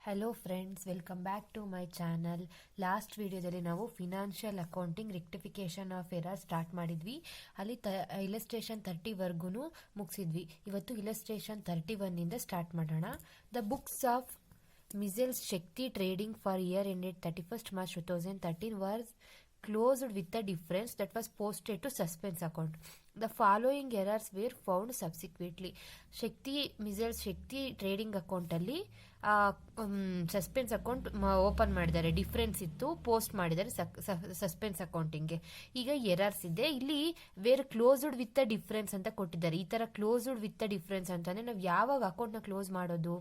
Hello friends, welcome back to my channel. Last ವಿಡಿಯೋದಲ್ಲಿ ನಾವು financial accounting rectification of error start ಮಾಡಿದ್ವಿ. ಅಲ್ಲಿ illustration 30ವರೆಗೂ ಮುಗಿಸಿದ್ವಿ. ಇವತ್ತು ಇಲಸ್ಟ್ರೇಷನ್ 31 ಸ್ಟಾರ್ಟ್ ಮಾಡೋಣ. The books of Messrs Shakti trading for year ended 31st March 2013 was closed with the difference that was posted to suspense account. The following errors were found subsequently. Shakti trading account ಅಲ್ಲಿ suspense account open ಮಾಡಿದ್ದಾರೆ. Difference ಇತ್ತು, post ಮಾಡಿದ್ದಾರೆ suspense ಅಕೌಂಟಿಂಗ್ಗೆ. ಈಗ errors ಇದೆ. ಇಲ್ಲಿ were closed with the difference ಅಂತ ಕೊಟ್ಟಿದ್ದಾರೆ. ಈ ತರ ಕ್ಲೋಸ್ಡ್ ವಿತ್ ದ ಡಿಫ್ರೆನ್ಸ್ ಅಂತಂದ್ರೆ ನಾವು ಯಾವಾಗ ಅಕೌಂಟ್ ನ ಕ್ಲೋಸ್ ಮಾಡೋದು?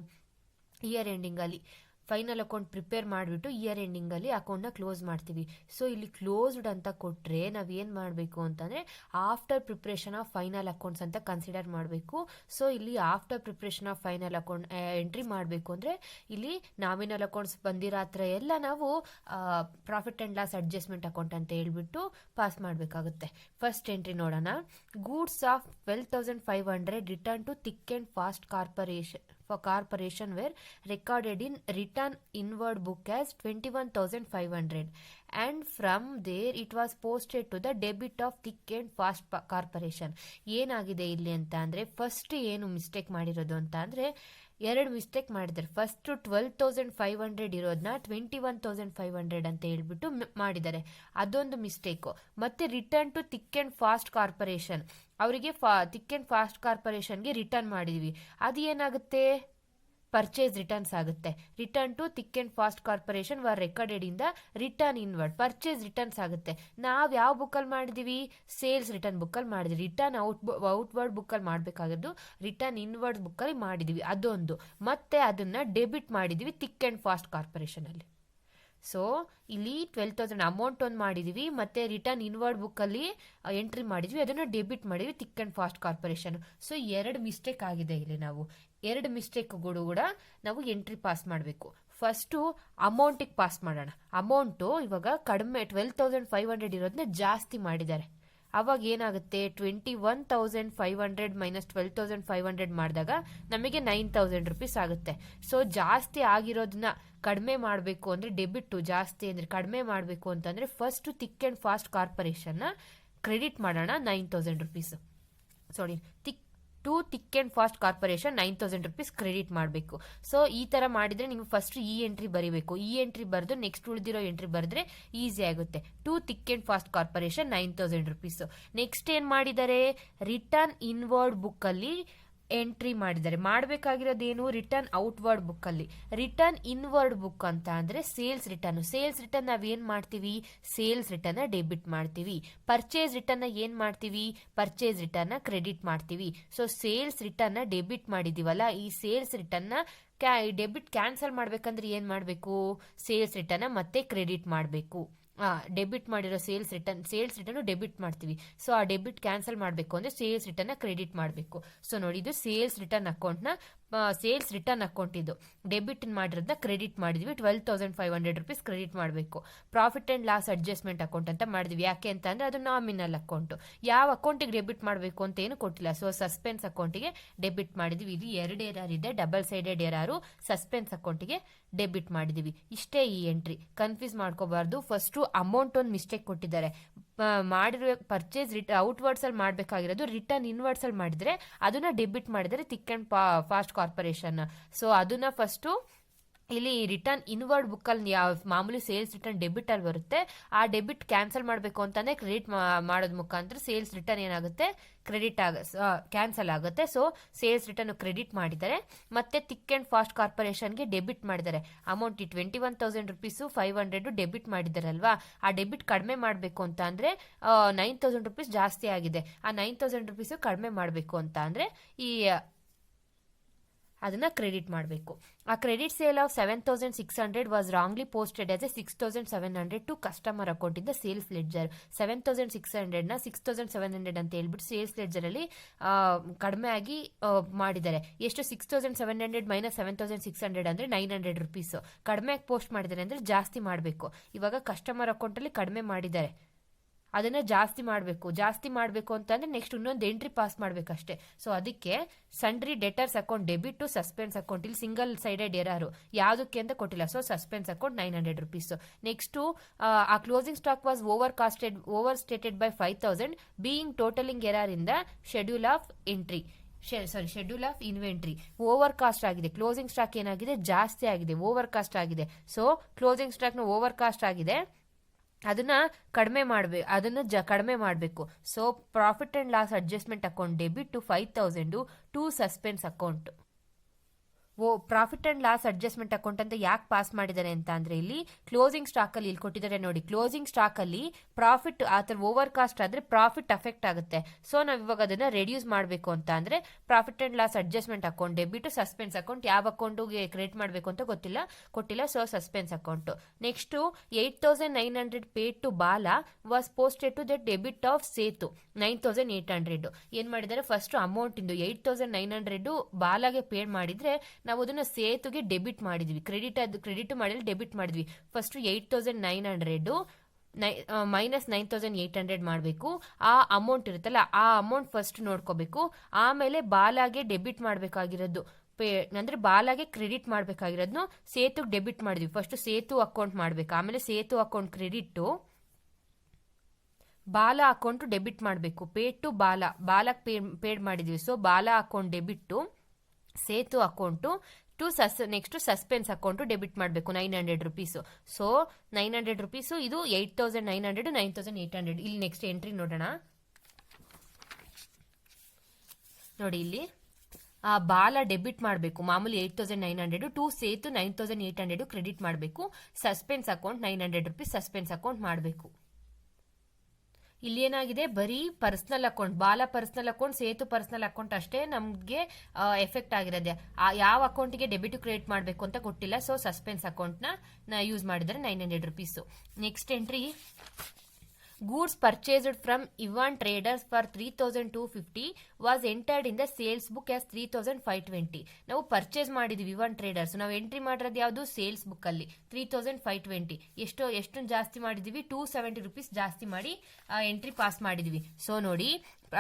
ಇಯರ್ ಎಂಡಿಂಗ್ ಅಲ್ಲಿ ಫೈನಲ್ ಅಕೌಂಟ್ ಪ್ರಿಪೇರ್ ಮಾಡಿಬಿಟ್ಟು ಇಯರ್ ಎಂಡಿಂಗ್ ಅಲ್ಲಿ ಅಕೌಂಟ್ ನ ಕ್ಲೋಸ್ ಮಾಡ್ತೀವಿ. ಸೊ ಇಲ್ಲಿ ಕ್ಲೋಸ್ಡ್ ಅಂತ ಕೊಟ್ರೆ ನಾವ್ ಏನ್ ಮಾಡ್ಬೇಕು ಅಂತಂದ್ರೆ after preparation of final accounts ಅಂತ ಕನ್ಸಿಡರ್ ಮಾಡಬೇಕು. ಸೊ ಇಲ್ಲಿ after preparation of final account entry ಮಾಡಬೇಕು ಅಂದ್ರೆ ಇಲ್ಲಿ ನಾಮಿನಲ್ ಅಕೌಂಟ್ಸ್ ಬಂದಿರೋ ಹತ್ರ ಎಲ್ಲ ನಾವು profit and loss adjustment account ಅಂತ ಹೇಳ್ಬಿಟ್ಟು ಪಾಸ್ ಮಾಡಬೇಕಾಗುತ್ತೆ. ಫಸ್ಟ್ ಎಂಟ್ರಿ ನೋಡೋಣ. Goods of 12,500 return to Thick and fast corporation were recorded in return inward book as 21,500 and from there it was posted to the debit of thick and fast corporation. ಏನಾಗಿದೆ ಇಲ್ಲಿ ಅಂತ ಅಂದ್ರೆ first ಏನು mistake ಮಾಡಿರೋದು ಅಂತ ಅಂದ್ರೆ ಎರಡು mistake ಮಾಡಿದ್ದಾರೆ. ಫಸ್ಟ್ 12,500 ಇರೋದನ್ನ 21,500 ಅಂತ ಹೇಳ್ಬಿಟ್ಟು ಮಾಡಿದ್ದಾರೆ. ಅದೊಂದು ಮಿಸ್ಟೇಕ್. ಮತ್ತೆ return to Thick and Fast Corporation, ಅವರಿಗೆ ಥಿಕ್ ಅಂಡ್ ಫಾಸ್ಟ್ ಕಾರ್ಪೊರೇಷನ್ಗೆ ರಿಟರ್ನ್ ಮಾಡಿದೀವಿ. ಅದು ಏನಾಗುತ್ತೆ? ಪರ್ಚೇಸ್ ರಿಟರ್ನ್ಸ್ ಆಗುತ್ತೆ. Return to Thick and Fast Corporation were recorded in the return inward. Purchase returns ಆಗುತ್ತೆ. ನಾವ್ ಯಾವ ಬುಕ್ಕಲ್ಲಿ ಮಾಡಿದೀವಿ? ಸೇಲ್ಸ್ ರಿಟರ್ನ್ ಬುಕ್ಕಲ್ಲಿ ಮಾಡಿದ್ವಿ. ರಿಟರ್ನ್ ಔಟ್ವರ್ಡ್ ಬುಕ್ಕಲ್ಲಿ ಮಾಡಬೇಕಾಗಿದ್ದು ರಿಟರ್ನ್ ಇನ್ವರ್ಡ್ ಬುಕ್ಕಲ್ಲಿ ಮಾಡಿದೀವಿ. ಅದೊಂದು. ಮತ್ತೆ ಅದನ್ನ ಡೆಬಿಟ್ ಮಾಡಿದೀವಿ ಥಿಕ್ ಅಂಡ್ ಫಾಸ್ಟ್ ಕಾರ್ಪೊರೇಷನ್ ಅಲ್ಲಿ. ಸೊ ಇಲ್ಲಿ 12,000 ಅಮೌಂಟ್ ಒಂದು ಮಾಡಿದೀವಿ, ಮತ್ತೆ ರಿಟರ್ನ್ ಇನ್ವರ್ಡ್ ಬುಕ್ ಅಲ್ಲಿ ಎಂಟ್ರಿ ಮಾಡಿದ್ವಿ, ಅದನ್ನ ಡೆಬಿಟ್ ಮಾಡಿದ್ವಿ thick and Fast corporation. So ಎರಡು ಮಿಸ್ಟೇಕ್ ಆಗಿದೆ ಇಲ್ಲಿ. ನಾವು ಎರಡು ಮಿಸ್ಟೇಕ್ಗಳು ಕೂಡ ನಾವು ಎಂಟ್ರಿ ಪಾಸ್ ಮಾಡಬೇಕು. ಫಸ್ಟ್ ಅಮೌಂಟಿಗೆ ಪಾಸ್ ಮಾಡೋಣ. ಅಮೌಂಟು ಇವಾಗ ಕಡಿಮೆ 12,500 ಇರೋದನ್ನ ಜಾಸ್ತಿ ಮಾಡಿದ್ದಾರೆ. ಅವಾಗ ಏನಾಗುತ್ತೆ? 21,500 ಮೈನಸ್ 12,500 ಮಾಡಿದಾಗ ನಮಗೆ 9,000 rupees ಆಗುತ್ತೆ. ಸೊ ಜಾಸ್ತಿ ಆಗಿರೋದನ್ನ ಕಡಿಮೆ ಮಾಡಬೇಕು ಅಂದ್ರೆ ಡೆಬಿಟ್, ಜಾಸ್ತಿ ಅಂದ್ರೆ ಕಡಿಮೆ ಮಾಡಬೇಕು ಅಂತಂದ್ರೆ first thick and Fast corporation credit ಮಾಡೋಣ 9,000 rupees. Sorry, thick and Fast corporation 9,000 rupees credit ಮಾಡಬೇಕು. ಸೊ ಈ ತರ ಮಾಡಿದ್ರೆ ನೀವು ಫಸ್ಟ್ ಈ ಎಂಟ್ರಿ ಬರೀಬೇಕು. ಈ ಎಂಟ್ರಿ ಬರೆದು ನೆಕ್ಸ್ಟ್ ಉಳಿದಿರೋ ಎಂಟ್ರಿ ಬರೆದ್ರೆ ಈಸಿ ಆಗುತ್ತೆ. Thick and Fast corporation 9,000 rupees. Next ಏನ್ ಮಾಡಿದ್ದಾರೆ? ರಿಟರ್ನ್ ಇನ್ವರ್ಡ್ ಬುಕ್ ಅಲ್ಲಿ ಎಂಟ್ರಿ ಮಾಡಿದ್ದಾರೆ. ಮಾಡಬೇಕಾಗಿರೋದೇನು? ರಿಟರ್ನ್ ಔಟ್ವರ್ಡ್ ಬುಕ್ ಅಲ್ಲಿ. ರಿಟರ್ನ್ ಇನ್ವರ್ಡ್ ಬುಕ್ ಅಂತ ಅಂದ್ರೆ ಸೇಲ್ಸ್ ರಿಟರ್ನ್. ಸೇಲ್ಸ್ ರಿಟರ್ನ್ ನಾವ್ ಏನ್ ಮಾಡ್ತೀವಿ? ಸೇಲ್ಸ್ ರಿಟರ್ನ್ ಡೆಬಿಟ್ ಮಾಡ್ತೀವಿ. ಪರ್ಚೇಸ್ ರಿಟರ್ನ್ ಏನ್ ಮಾಡ್ತೀವಿ? ಪರ್ಚೇಸ್ ರಿಟರ್ನ್ ಕ್ರೆಡಿಟ್ ಮಾಡ್ತೀವಿ. ಸೊ ಸೇಲ್ಸ್ ರಿಟರ್ನ್ ಡೆಬಿಟ್ ಮಾಡಿದೀವಲ್ಲ, ಈ ಸೇಲ್ಸ್ ರಿಟರ್ನ್ ಡೆಬಿಟ್ ಕ್ಯಾನ್ಸಲ್ ಮಾಡ್ಬೇಕಂದ್ರೆ ಏನ್ ಮಾಡ್ಬೇಕು? ಸೇಲ್ಸ್ ರಿಟರ್ನ್ ಮತ್ತೆ ಕ್ರೆಡಿಟ್ ಮಾಡ್ಬೇಕು. ಡೆಬಿಟ್ ಮಾಡಿರೋ ಸೇಲ್ಸ್ ರಿಟರ್ನ್ ಡೆಬಿಟ್ ಮಾಡ್ತೀವಿ. ಸೊ ಆ ಡೆಬಿಟ್ ಕ್ಯಾನ್ಸಲ್ ಮಾಡಬೇಕು ಅಂದ್ರೆ ಸೇಲ್ಸ್ ರಿಟರ್ನ್ ಕ್ರೆಡಿಟ್ ಮಾಡಬೇಕು. ಸೊ ನೋಡಿ, ಇದು ಸೇಲ್ಸ್ ರಿಟರ್ನ್ ಅಕೌಂಟ್ ನ ಸೇಲ್ಸ್ ರಿಟರ್ನ್ ಅಕೌಂಟ್ ಇದು. ಡೆಬಿಟ್ ಮಾಡಿರೋದನ್ನ ಕ್ರೆಡಿಟ್ ಮಾಡಿದ್ವಿ. 12,500 rupees ಕ್ರೆಡಿಟ್ ಮಾಡಬೇಕು. Profit and loss adjustment account ಅಂತ ಮಾಡಿದ್ವಿ. ಯಾಕೆ ಅಂತ ಅಂದ್ರೆ ಅದು ನಾಮಿನಲ್ ಅಕೌಂಟ್. ಯಾವ ಅಕೌಂಟಿಗೆ ಡೆಬಿಟ್ ಮಾಡಬೇಕು ಅಂತ ಏನು ಕೊಟ್ಟಿಲ್ಲ. ಸೊ ಸಸ್ಪೆನ್ಸ್ ಅಕೌಂಟಿಗೆ ಡೆಬಿಟ್ ಮಾಡಿದ್ವಿ. ಇಲ್ಲಿ ಎರಡು ಎರರ್ ಇದೆ, ಡಬಲ್ ಸೈಡೆಡ್ ಎರರ್. ಸಸ್ಪೆನ್ಸ್ ಅಕೌಂಟಿಗೆ ಡೆಬಿಟ್ ಮಾಡಿದೀವಿ. ಇಷ್ಟೇ ಈ ಎಂಟ್ರಿ. ಕನ್ಫ್ಯೂಸ್ ಮಾಡ್ಕೋಬಾರ್ದು. ಫಸ್ಟ್ ಅಮೌಂಟ್ ಒಂದು ಮಿಸ್ಟೇಕ್ ಕೊಟ್ಟಿದ್ದಾರೆ. ಮಾಡಿರೋ ಪರ್ಚೇಸ್ ಔಟ್ವರ್ಡ್ಸ್ ಅಲ್ಲಿ ಮಾಡಬೇಕಾಗಿರೋದು ರಿಟರ್ನ್ ಇನ್ವರ್ಡ್ಸ್ ಅಲ್ಲಿ ಮಾಡಿದ್ರೆ ಅದನ್ನ ಡೆಬಿಟ್ ಮಾಡಿದರೆ thick and Fast corporation. So ಅದನ್ನ ಫಸ್ಟ್ ಇಲ್ಲಿ ರಿಟರ್ನ್ ಇನ್ವರ್ಡ್ ಬುಕ್ ಅಲ್ಲಿ ಮಾಮೂಲಿ ಸೇಲ್ಸ್ ರಿಟರ್ನ್ ಡೆಬಿಟ್ ಅಲ್ಲಿ ಬರುತ್ತೆ. ಆ ಡೆಬಿಟ್ ಕ್ಯಾನ್ಸಲ್ ಮಾಡಬೇಕು ಅಂತಾನೆ ಕ್ರೆಡಿಟ್ ಮಾಡೋದ್ ಮುಖಾಂತರ ಸೇಲ್ಸ್ ರಿಟರ್ನ್ ಏನಾಗುತ್ತೆ? ಕ್ರೆಡಿಟ್ ಕ್ಯಾನ್ಸಲ್ ಆಗುತ್ತೆ. ಸೊ ಸೇಲ್ಸ್ ರಿಟರ್ನ್ ಕ್ರೆಡಿಟ್ ಮಾಡಿದ್ದಾರೆ. ಮತ್ತೆ ಥಿಕ್ ಅಂಡ್ ಫಾಸ್ಟ್ ಕಾರ್ಪೊರೇಷನ್ಗೆ ಡೆಬಿಟ್ ಮಾಡಿದ್ದಾರೆ. ಅಮೌಂಟ್ 21,000 rupees 500 ಡೆಬಿಟ್ ಮಾಡಿದಾರಲ್ವಾ, ಆ ಡೆಬಿಟ್ ಕಡಿಮೆ ಮಾಡಬೇಕು ಅಂತ ಅಂದ್ರೆ 9,000 rupees ಜಾಸ್ತಿ ಆಗಿದೆ. ಆ 9,000 rupees ಕಡಿಮೆ ಮಾಡಬೇಕು ಅಂತ ಅಂದ್ರೆ ಅದನ್ನ ಕ್ರೆಡಿಟ್ ಮಾಡಬೇಕು. ಆ credit sale of 7,600 was wrongly posted as a 6,700 to customer account in the sales ledger. 7,600 ನ 6,700 ಅಂತ ಹೇಳ್ಬಿಟ್ಟು ಸೇಲ್ಸ್ ಲೆಡ್ಜರ್ ಅಲ್ಲಿ ಕಡಿಮೆ ಆಗಿ ಮಾಡಿದ್ದಾರೆ. ಎಷ್ಟು? 6,700 ಮೈನಸ್ 7,600 ಅಂದ್ರೆ 900 rupees ಕಡಿಮೆ ಪೋಸ್ಟ್ ಮಾಡಿದ್ದಾರೆ ಅಂದ್ರೆ ಜಾಸ್ತಿ ಮಾಡಬೇಕು. ಇವಾಗ ಕಸ್ಟಮರ್ ಅಕೌಂಟ್ ಅಲ್ಲಿ ಕಡಿಮೆ ಮಾಡಿದ್ದಾರೆ. ಅದನ್ನ ಜಾಸ್ತಿ ಮಾಡಬೇಕು ಅಂತಂದ್ರೆ ನೆಕ್ಸ್ಟ್ ಇನ್ನೊಂದು ಎಂಟ್ರಿ ಪಾಸ್ ಮಾಡ್ಬೇಕಷ್ಟೇ. ಸೊ ಅದಕ್ಕೆ sundry debtors account debit to suspense account, ಇಲ್ಲಿ ಸಿಂಗಲ್ ಸೈಡೆಡ್ ಎರರ್ ಯಾವುದಕ್ಕೆ ಅಂತ ಕೊಟ್ಟಿಲ್ಲ. So suspense account 900 rupees. Next ಆ closing stock was over stated by 5000 being totalling error in the schedule of inventory. Over cost ಆಗಿದೆ, closing stock ಏನಾಗಿದೆ ಜಾಸ್ತಿ ಆಗಿದೆ, over cost ಆಗಿದೆ. ಸೊ ಕ್ಲೋಸಿಂಗ್ ಸ್ಟಾಕ್ ನ ಓವರ್ ಕಾಸ್ಟ್ ಆಗಿದೆ, ಅದನ್ನ ಕಡಿಮೆ ಮಾಡಬೇಕು. So profit and loss adjustment account debit to 5000 to suspense account. Profit and loss adjustment account ಅಂತ ಯಾಕೆ ಪಾಸ್ ಮಾಡಿದ್ದಾರೆ ಅಂತ ಅಂದ್ರೆ ಇಲ್ಲಿ ಕ್ಲೋಸಿಂಗ್ ಸ್ಟಾಕ್ ಅಲ್ಲಿ ಇಲ್ಲಿ ಕೊಟ್ಟಿದ್ದಾರೆ ನೋಡಿ. ಕ್ಲೋಸಿಂಗ್ ಸ್ಟಾಕ್ ಅಲ್ಲಿ ಪ್ರಾಫಿಟ್ ಆತರ ಓವರ್ ಕಾಸ್ಟ್ ಆದ್ರೆ ಪ್ರಾಫಿಟ್ ಅಫೆಕ್ಟ್ ಆಗುತ್ತೆ. ಸೊ ನಾವ್ ಇವಾಗ ಅದನ್ನ ರೆಡ್ಯೂಸ್ ಮಾಡಬೇಕು ಅಂತ ಅಂದ್ರೆ profit and loss adjustment account debit suspense account, ಯಾವ ಅಕೌಂಟ್ಗೆ ಕ್ರೆಡಿಟ್ ಮಾಡಬೇಕು ಅಂತ ಕೊಟ್ಟಿಲ್ಲ. So suspense account. Next 8900 paid to Bala was posted to the debit of Setu 9800. ಏನ್ ಮಾಡಿದ್ದಾರೆ, ಫಸ್ಟ್ ಅಮೌಂಟ್ ಇಂದು 8900 ಬಾಲಾಗೆ ಪೇಡ್ ಮಾಡಿದ್ರೆ ನಾವು ಅದನ್ನ ಸೇತುಗೆ ಡೆಬಿಟ್ ಮಾಡಿದ್ವಿ, ಕ್ರೆಡಿಟ್ ಮಾಡಿದ್ರೆ ಡೆಬಿಟ್ ಮಾಡಿದ್ವಿ. ಫಸ್ಟ್ 8900 ಮೈನಸ್ 9800 ಮಾಡಬೇಕು. ಆ ಅಮೌಂಟ್ ಇರುತ್ತಲ್ಲ ಆ ಅಮೌಂಟ್ ಫಸ್ಟ್ ನೋಡ್ಕೋಬೇಕು. ಆಮೇಲೆ ಬಾಲಾಗೆ ಡೆಬಿಟ್ ಮಾಡಬೇಕಾಗಿರೋದು ಅಂದ್ರೆ ಬಾಲಾಗೆ ಕ್ರೆಡಿಟ್ ಮಾಡಬೇಕಾಗಿರೋದ್ನು ಸೇತುಗೆ ಡೆಬಿಟ್ ಮಾಡಿದ್ವಿ. ಫಸ್ಟ್ ಸೇತು ಅಕೌಂಟ್ ಮಾಡ್ಬೇಕು, ಆಮೇಲೆ Setu account credit, Bala account debit ಮಾಡಬೇಕು. ಪೇಡ್ ಟು ಬಾಲಾಗೆ ಪೇಡ್ ಮಾಡಿದ್ವಿ. So Bala account debit, Setu account to next suspense account debit ಮಾಡಬೇಕು 900 rupees. ಸೊ 900 rupees, ಇದು 8900 9800. ಇಲ್ಲಿ ನೆಕ್ಸ್ಟ್ ಎಂಟ್ರಿ ನೋಡೋಣ. ನೋಡಿ ಇಲ್ಲಿ ಬಾಲ ಡೆಬಿಟ್ ಮಾಡಬೇಕು ಮಾಮೂಲಿ 8900 ಟು ಸೇತು 9800 ಕ್ರೆಡಿಟ್ ಮಾಡಬೇಕು. Suspense account 900 rupees suspense account ಮಾಡಬೇಕು. ಇಲ್ಲಿ ಏನಾಗಿದೆ, ಬರೀ ಪರ್ಸನಲ್ ಅಕೌಂಟ್, ಬಾಲ personal account, Setu personal account ಅಷ್ಟೇ ನಮ್ಗೆ ಎಫೆಕ್ಟ್ ಆಗಿರೋದೆ. ಯಾವ ಅಕೌಂಟ್ಗೆ ಡೆಬಿಟ್ ಕ್ರೆಡಿಟ್ ಮಾಡಬೇಕು ಅಂತ ಕೊಟ್ಟಿಲ್ಲ. ಸೊ ಸಸ್ಪೆನ್ಸ್ ಅಕೌಂಟ್ ನ ಯೂಸ್ ಮಾಡಿದರೆ 900 rupees. Next entry, goods purchased from Ivan traders for 3250 was entered in the sales book as 3520. ನಾವು ಪರ್ಚೇಸ್ ಮಾಡಿದ್ವಿ ಇವಾನ್ ಟ್ರೇಡರ್ಸ್, ನಾವು ಎಂಟ್ರಿ ಮಾಡಿರೋದು ಯಾವುದು, ಸೇಲ್ಸ್ ಬುಕ್ ಅಲ್ಲಿ 3520. ಎಷ್ಟು ಜಾಸ್ತಿ ಮಾಡಿದ್ವಿ, 270 rupees ಜಾಸ್ತಿ ಮಾಡಿ ಎಂಟ್ರಿ ಪಾಸ್ ಮಾಡಿದ್ವಿ. ಸೊ ನೋಡಿ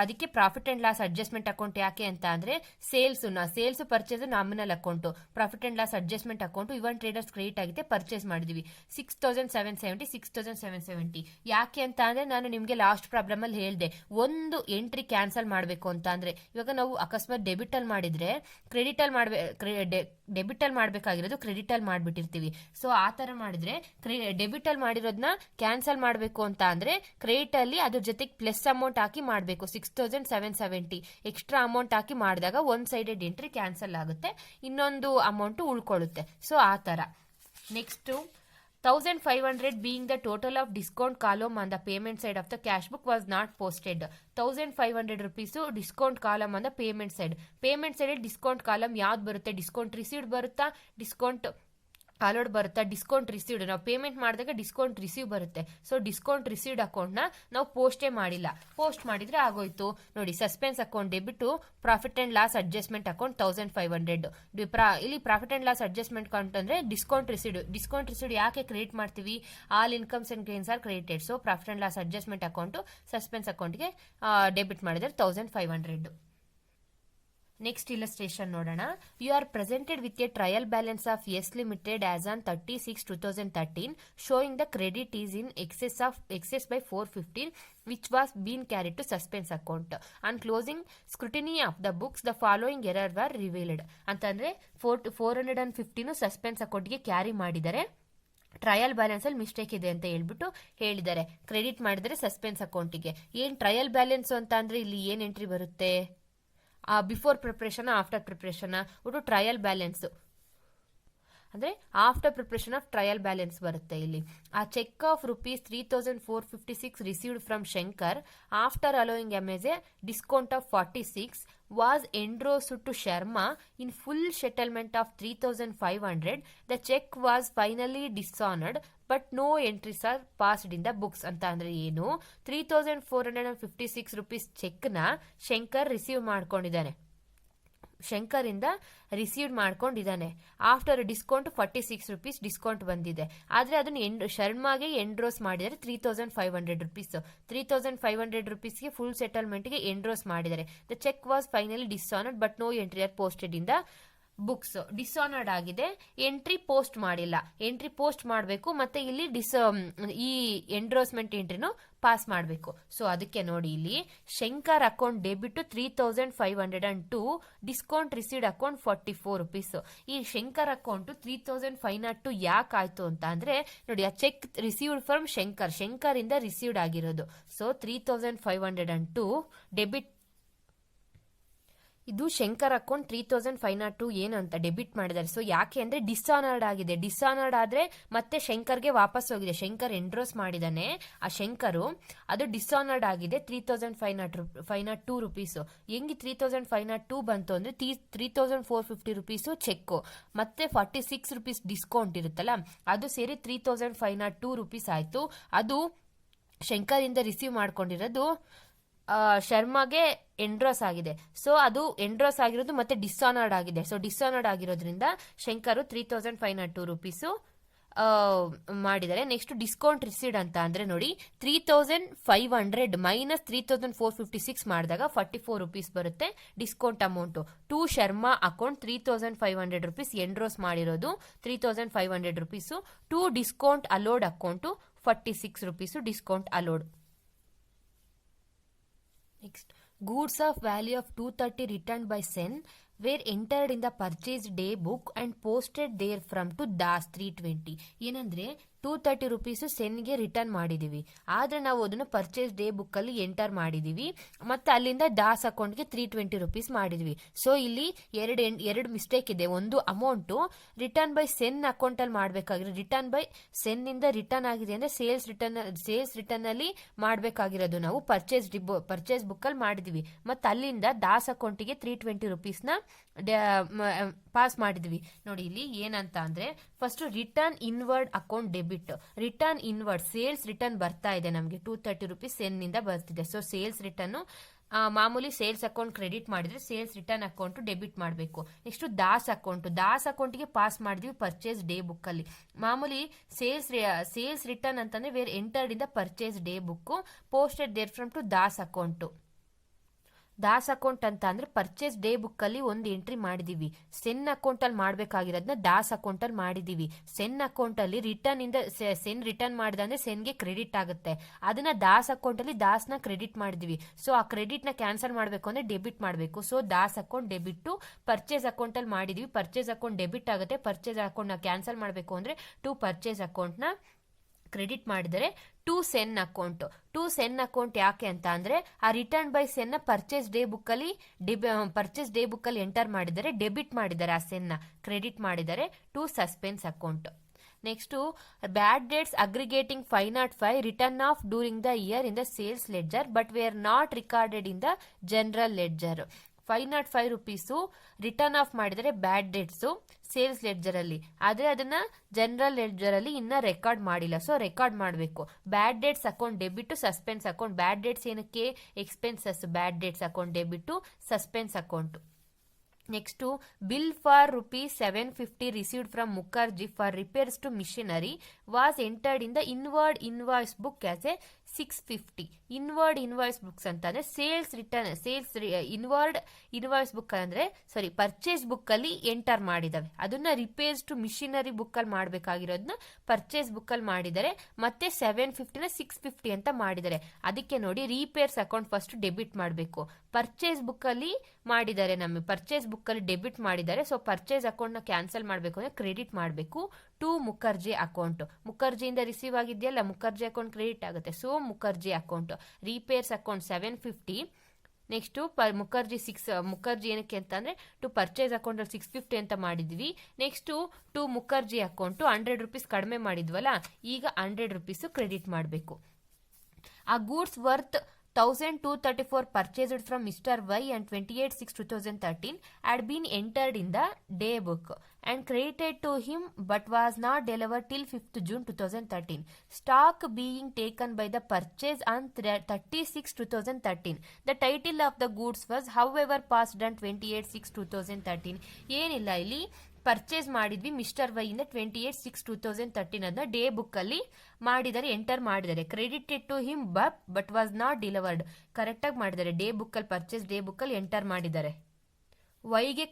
ಅದಕ್ಕೆ profit and loss adjustment account ಯಾಕೆ ಅಂತ ಅಂದ್ರೆ sales purchase nominal account, profit and loss adjustment account even traders credit ಆಗಿದೆ, ಪರ್ಚೇಸ್ ಮಾಡಿದ್ವಿ 6770. ಯಾಕೆ ಅಂತ ಅಂದ್ರೆ ನಾನು ನಿಮ್ಗೆ ಲಾಸ್ಟ್ ಪ್ರಾಬ್ಲಮ್ ಅಲ್ಲಿ ಹೇಳ್ದೆ, ಒಂದು ಎಂಟ್ರಿ ಕ್ಯಾನ್ಸಲ್ ಮಾಡಬೇಕು ಅಂತ ಅಂದ್ರೆ ಇವಾಗ ನಾವು ಅಕಸ್ಮಾತ್ ಡೆಬಿಟ್ ಅಲ್ಲಿ ಮಾಡಿದ್ರೆ ಡೆಬಿಟ್ ಅಲ್ಲಿ ಮಾಡಬೇಕಾಗಿರೋದು ಕ್ರೆಡಿಟ್ ಅಲ್ಲಿ ಮಾಡ್ಬಿಟ್ಟಿರ್ತೀವಿ. ಸೊ ಆ ತರ ಮಾಡಿದ್ರೆ ಡೆಬಿಟ್ ಅಲ್ಲಿ ಮಾಡಿರೋದನ್ನ ಕ್ಯಾನ್ಸಲ್ ಮಾಡಬೇಕು ಅಂತ ಅಂದ್ರೆ ಕ್ರೆಡಿಟ್ ಅಲ್ಲಿ ಅದ್ರ ಜೊತೆಗೆ ಪ್ಲಸ್ ಅಮೌಂಟ್ ಹಾಕಿ ಮಾಡಬೇಕು. 6770 ಎಕ್ಸ್ಟ್ರಾ ಅಮೌಂಟ್ ಹಾಕಿ ಮಾಡಿದಾಗ ಒಂದ್ ಸೈಡೆಡ್ ಎಂಟ್ರಿ ಕ್ಯಾನ್ಸಲ್ ಆಗುತ್ತೆ, ಇನ್ನೊಂದು ಅಮೌಂಟ್ ಉಳ್ಕೊಳ್ಳುತ್ತೆ. ಸೊ ಆ ತರ. Next 1500 being the total of discount column on the payment side of the cash book was not posted. 1500 rupees discount column on the payment side. Payment side discount column ಯಾವ್ದು ಬರುತ್ತೆ, discount received ಬರುತ್ತಾ, discount allowed ಬರುತ್ತಾ, discount received. ನಾವು payment ಮಾಡಿದಾಗ discount receive ಬರುತ್ತೆ. So discount received account ನ ನಾವು ಪೋಸ್ಟೇ ಮಾಡಿಲ್ಲ, ಪೋಸ್ಟ್ ಮಾಡಿದ್ರೆ ಆಗೋಯ್ತು. ನೋಡಿ suspense account debit profit and loss adjustment account 1500. ಇಲ್ಲಿ profit and loss adjustment account ಅಂದ್ರೆ ಡಿಸ್ಕೌಂಟ್ ರಿಸೀವ್ಡ್ ಯಾಕೆ ಕ್ರೆಡಿಟ್ ಮಾಡ್ತೀವಿ, all incomes and gains are credited. So profit and loss adjustment account suspense ಅಕೌಂಟ್ಗೆ ಡೆಬಿಟ್ ಮಾಡಿದ್ರೆ 1500. Next illustration ನೋಡೋಣ. You are presented with a trial balance of S limited as on 30/6/2013 showing the credit is in excess by 415 which was been carried to suspense account. On closing scrutiny of the books the following error were revealed. ಅಂತಂದ್ರೆ 415 suspense ಅಕೌಂಟ್ಗೆ carry ಮಾಡಿದರೆ trial balance ಅಲ್ಲಿ mistake ಇದೆ ಅಂತ ಹೇಳ್ಬಿಟ್ಟು ಹೇಳಿದ್ದಾರೆ. Credit ಮಾಡಿದರೆ suspense ಅಕೌಂಟಿಗೆ. ಏನ್ ಟ್ರಯಲ್ ಬ್ಯಾಲೆನ್ಸ್ ಅಂತ ಅಂದ್ರೆ ಇಲ್ಲಿ ಏನ್ ಎಂಟ್ರಿ ಬರುತ್ತೆ, ಬಿಫೋರ್ ಪ್ರಿಪರೇಷನ್ ಆಫ್ಟರ್ ಪ್ರಿಪರೇಷನ್ ಒಟ್ಟು ಟ್ರಯಲ್ ಬ್ಯಾಲೆನ್ಸ್ ಅಂದ್ರೆ after preparation of trial balance ಬರುತ್ತೆ. ಇಲ್ಲಿ ಆ cheque of ₹3456 received from Shankar after allowing as a discount of 46 was endorsed to Sharma in full settlement of 3500. The check was finally dishonored but no entries are passed in the books. ಅಂತ ಅಂದ್ರೆ ಏನು, 3456 rupees cheque ನ Shankar receive ಮಾಡ್ಕೊಂಡಿದ್ದಾನೆ. ಶಂಕರಿಂದ received ಮಾಡ್ಕೊಂಡಿದ್ದಾನೆ. After discount 46 rupees discount ಬಂದಿದೆ. ಆದರೆ ಅದನ್ನು ಶರ್ಮಾಗೆ ಎಂಡ್ರೋಸ್ ಮಾಡಿದ್ದಾರೆ 3500 ರೂಪೀಸ್. 3500 ರೂಪೀಸ್ಗೆ ಫುಲ್ ಸೆಟಲ್ಮೆಂಟ್ಗೆ ಎಂಡ್ರೋಸ್ ಮಾಡಿದ್ದಾರೆ. The cheque was finally dishonoured but no entry are posted in the books. Dishonoured ಆಗಿದೆ, ಎಂಟ್ರಿ ಪೋಸ್ಟ್ ಮಾಡಿಲ್ಲ. ಎಂಟ್ರಿ ಪೋಸ್ಟ್ ಮಾಡಬೇಕು, ಮತ್ತೆ ಇಲ್ಲಿ ಈ ಎಂಡ್ರೋಸ್ಮೆಂಟ್ ಎಂಟ್ರಿನೂ ಪಾಸ್ ಮಾಡಬೇಕು. ಸೊ ಅದಕ್ಕೆ ನೋಡಿ ಇಲ್ಲಿ Shankar account debit 3502, discount received account 44 rupees. ಈ ಶಂಕರ್ ಅಕೌಂಟ್ 3502 ಯಾಕೆ ಆಯ್ತು ಅಂತ ಅಂದ್ರೆ ನೋಡಿ, ಆ ಚೆಕ್ ರಿಸೀವ್ಡ್ ಫ್ರಮ್ ಶಂಕರ್ ಇಂದ ರಿಸೀವ್ಡ್ ಆಗಿರೋದು. So 3502 debit. ಇದು ಶಂಕರ್ ಅಕೌಂಟ್ 3502 ಏನಂತ ಡೆಬಿಟ್ ಮಾಡಿದ್ದಾರೆ. ಸೊ ಯಾಕೆ ಅಂದ್ರೆ ಡಿಸ್ಆನರ್ಡ್ ಆಗಿದೆ. ಡಿಸ್ಆನರ್ಡ್ ಆದ್ರೆ ಮತ್ತೆ ಶಂಕರ್ಗೆ ವಾಪಸ್ ಹೋಗಿದೆ. ಶಂಕರ್ ಎಂಡ್ರೋಸ್ ಮಾಡಿದಾನೆ ಆ ಶಂಕರು, ಅದು ಡಿಸ್ಆನರ್ಡ್ ಆಗಿದೆ 3502 ರೂಪೀಸ್. ಹೆಂಗೆ 3502 ಬಂತು ಅಂದ್ರೆ 3450 ರೂಪೀಸ್ ಚೆಕ್, ಮತ್ತೆ 46 ರೂಪೀಸ್ ಡಿಸ್ಕೌಂಟ್ ಇರುತ್ತಲ್ಲ, ಅದು ಸೇರಿ 3502 ರೂಪೀಸ್ ಆಯ್ತು. ಅದು ಶಂಕರ್ ಇಂದ ರಿಸೀವ್ ಮಾಡ್ಕೊಂಡಿರೋದು ಶರ್ಮಾಗೆ ಎಂಡ್ರೋಸ್ ಆಗಿದೆ. ಸೊ ಅದು ಎಂಡ್ರೋಸ್ ಆಗಿರೋದು ಮತ್ತೆ ಡಿಸ್ಆನರ್ಡ್ ಆಗಿದೆ. ಸೊ ಡಿಸ್ಆನರ್ಡ್ ಆಗಿರೋದ್ರಿಂದ ಶಂಕರು 3502 ರೂಪೀಸು ಮಾಡಿದ್ದಾರೆ. ನೆಕ್ಸ್ಟ್ ಡಿಸ್ಕೌಂಟ್ ರಿಸೀವ್ಡ್ ಅಂತ ಅಂದ್ರೆ ನೋಡಿ 3500 ಮೈನಸ್ 3456 ಮಾಡಿದಾಗ 44 ರೂಪೀಸ್ ಬರುತ್ತೆ discount amount. To Sharma account 3500 rupees endorse ಮಾಡಿರೋದು 3500 rupees. To discount allowed account 46 rupees discount allowed. Next, goods of value of 230 returned by Sen were entered in the purchase day book and posted there from to Das 320. ಏನಂದ್ರೆ 230 rupees ಸೆನ್ಗೆ return ಮಾಡಿದೀವಿ, ಆದ್ರೆ ನಾವು ಅದನ್ನು purchase day book ಅಲ್ಲಿ enter ಮಾಡಿದೀವಿ, ಮತ್ತೆ ಅಲ್ಲಿಂದ ದಾಸ್ ಅಕೌಂಟ್ಗೆ 320 ರೂಪೀಸ್ ಮಾಡಿದ್ವಿ. ಸೊ ಇಲ್ಲಿ ಎರಡು ಮಿಸ್ಟೇಕ್ ಇದೆ. ಒಂದು amount return by Sen account ಅಲ್ಲಿ ಮಾಡ್ಬೇಕಾಗಿರೋದು, ರಿಟರ್ನ್ ಬೈ ಸೆನ್ ಇಂದ ರಿಟರ್ನ್ ಆಗಿದೆ ಅಂದ್ರೆ ಸೇಲ್ಸ್ ರಿಟರ್ನ್ ಅಲ್ಲಿ ಮಾಡ್ಬೇಕಾಗಿರೋದು ನಾವು ಪರ್ಚೇಸ್ ಬುಕ್ ಅಲ್ಲಿ ಮಾಡಿದ್ವಿ, ಮತ್ತೆ ಅಲ್ಲಿಂದ ದಾಸ್ ಅಕೌಂಟಿಗೆ 320 ರೂಪೀಸ್ನ ಪಾಸ್ ಮಾಡಿದ್ವಿ. ನೋಡಿ ಇಲ್ಲಿ ಏನಂತ ಅಂದ್ರೆ first return inward account debit. Return inward sales return ಬರ್ತಾ ಇದೆ ನಮಗೆ 230 ರೂಪೀಸ್ ಸೆನ್ ನಿಂದ ಬರ್ತಿದೆ. ಸೊ ಸೇಲ್ಸ್ ರಿಟರ್ನ್ ಮಾಮೂಲಿ ಸೇಲ್ಸ್ ಅಕೌಂಟ್ ಕ್ರೆಡಿಟ್ ಮಾಡಿದ್ರೆ ಸೇಲ್ಸ್ ರಿಟರ್ನ್ ಅಕೌಂಟ್ ಡೆಬಿಟ್ ಮಾಡಬೇಕು. ನೆಕ್ಸ್ಟ್ ದಾಸ್ ಅಕೌಂಟ್ಗೆ ಪಾಸ್ ಮಾಡಿದ್ವಿ ಪರ್ಚೇಸ್ ಡೇ ಬುಕ್ ಅಲ್ಲಿ. ಮಾಮೂಲಿ ಸೇಲ್ಸ್ ರಿಟರ್ನ್ ಅಂತಂದ್ರೆ were entered in the purchase day book posted there from to Das account. Das account ಅಂತ ಅಂದ್ರೆ ಪರ್ಚೇಸ್ ಡೇ ಬುಕ್ ಅಲ್ಲಿ ಒಂದು ಎಂಟ್ರಿ ಮಾಡಿದೀವಿ. ಸೆನ್ ಅಕೌಂಟ್ ಅಲ್ಲಿ ಮಾಡ್ಬೇಕಾಗಿರೋದನ್ನ ದಾಸ್ ಅಕೌಂಟ್ ಅಲ್ಲಿ ಮಾಡಿದೀವಿ. ಸೆನ್ ಅಕೌಂಟ್ ಅಲ್ಲಿ ರಿಟರ್ನ್ ಇಂದ ಸೆನ್ ರಿಟರ್ನ್ ಮಾಡಿದ್ರೆ ಸೆನ್ಗೆ ಕ್ರೆಡಿಟ್ ಆಗುತ್ತೆ, ಅದನ್ನ ದಾಸ್ ಅಕೌಂಟ್ ಅಲ್ಲಿ ದಾಸ್ನ ಕ್ರೆಡಿಟ್ ಮಾಡಿದೀವಿ. ಸೊ ಆ ಕ್ರೆಡಿಟ್ ನ ಕ್ಯಾನ್ಸಲ್ ಮಾಡಬೇಕು ಅಂದ್ರೆ ಡೆಬಿಟ್ ಮಾಡಬೇಕು. So Das account debit purchase account ಅಲ್ಲಿ ಮಾಡಿದೀವಿ, ಪರ್ಚೇಸ್ ಅಕೌಂಟ್ ಡೆಬಿಟ್ ಆಗುತ್ತೆ. ಪರ್ಚೇಸ್ ಅಕೌಂಟ್ ನ ಕ್ಯಾನ್ಸಲ್ ಮಾಡಬೇಕು ಅಂದ್ರೆ ಟು ಪರ್ಚೇಸ್ ಅಕೌಂಟ್ ನ ಕ್ರೆಡಿಟ್ ಮಾಡಿದರೆ ಟು ಸೆನ್ ಅಕೌಂಟ್ ಯಾಕೆ ಅಂತ ಅಂದ್ರೆ ಆ return by Sen purchase day book ಅಲ್ಲಿ ಎಂಟರ್ ಮಾಡಿದರೆ ಡೆಬಿಟ್ ಮಾಡಿದ್ದಾರೆ, ಆ ಸೆನ್ ಕ್ರೆಡಿಟ್ ಮಾಡಿದರೆ to suspense account. Next bad debts aggregating 505 return off during the year in the sales ledger but were not recorded in the general ledger. 505 rupees written off ಮಾಡಿದರೆ bad dates sales ledger ಅಲ್ಲಿ, ಆದ್ರೆ ಅದನ್ನ general ledger ಅಲ್ಲಿ ಇನ್ನ record ಮಾಡಿಲ್ಲ. So record ಮಾಡಬೇಕು. Bad debts account debit suspense account. Bad debts ಏನಕ್ಕೆ expenses, bad debts account debit suspense account. Next bill for ₹750 received from Mukherjee for repairs to machinery was entered in the inward invoice book as a 650. Inward invoice books ಅಂತಂದ್ರೆ inward invoice book ಅಂದ್ರೆ purchase book ಅಲ್ಲಿ enter ಮಾಡಿದಾವೆ. ಅದನ್ನ repairs to missionary book ಅಲ್ಲಿ ಮಾಡಬೇಕಾಗಿರೋದನ್ನ purchase book ಅಲ್ಲಿ ಮಾಡಿದ್ದಾರೆ, ಮತ್ತೆ 750ನ 650 ಅಂತ ಮಾಡಿದ್ದಾರೆ. ಅದಕ್ಕೆ ನೋಡಿ ರಿಪೇರ್ಸ್ ಅಕೌಂಟ್ ಫಸ್ಟ್ ಡೆಬಿಟ್ ಮಾಡಬೇಕು. ಪರ್ಚೇಸ್ ಬುಕ್ ಅಲ್ಲಿ ಮಾಡಿದ್ದಾರೆ, ನಮಗೆ ಪರ್ಚೇಸ್ ಬುಕ್ ಅಲ್ಲಿ ಡೆಬಿಟ್ ಮಾಡಿದ್ದಾರೆ. ಸೊ ಪರ್ಚೇಸ್ ಅಕೌಂಟ್ ನ ಕ್ಯಾನ್ಸಲ್ ಮಾಡಬೇಕು ಅಂದ್ರೆ ಕ್ರೆಡಿಟ್ ಮಾಡಬೇಕು ಟು ಮುಖರ್ಜಿ ಅಕೌಂಟ್. ಮುಖರ್ಜಿಯಿಂದ ರಿಸೀವ್ ಆಗಿದೆಯಲ್ಲ, ಮುಖರ್ಜಿ ಅಕೌಂಟ್ ಕ್ರೆಡಿಟ್ ಆಗುತ್ತೆ. So Mukherjee account. Repairs account 750. Next Mukherjee ಏನಕ್ಕೆ ಅಂತ ಅಂದ್ರೆ ಟು ಪರ್ಚೇಸ್ ಅಕೌಂಟ್ ಅಲ್ಲಿ 650 ಅಂತ ಮಾಡಿದ್ವಿ. Next to Mukherjee account 100 rupees ಕಡಿಮೆ ಮಾಡಿದ್ವಲ್ಲ, ಈಗ 100 ರೂಪೀಸ್ ಕ್ರೆಡಿಟ್ ಮಾಡಬೇಕು. ಆ goods worth 1234 purchased from Mr. Y on 28/6/2013 had been entered in the day book and credited to him but was not delivered till 5th June 2013. Stock being taken by the purchase on 30/6/2013. The title of the goods was however passed on 28/6/2013. ಏನಿಲ್ಲ ಇಲ್ಲಿ purchase ಮಾಡಿದ್ವಿ mister Y ಇಂದ 28/6/2013 ಅದನ್ನ day book ಅಲ್ಲಿ ಮಾಡಿದ್ದಾರೆ, enter ಮಾಡಿದ್ದಾರೆ. Credited to him but was not delivered correct ಆಗಿ ಮಾಡಿದ್ದಾರೆ. ಡೇ ಬುಕ್ ಅಲ್ಲಿ ಪರ್ಚೇಸ್ ಡೇ ಬುಕ್ ಅಲ್ಲಿ ಎಂಟರ್ ಮಾಡಿದ್ದಾರೆ. ವೈಗೆ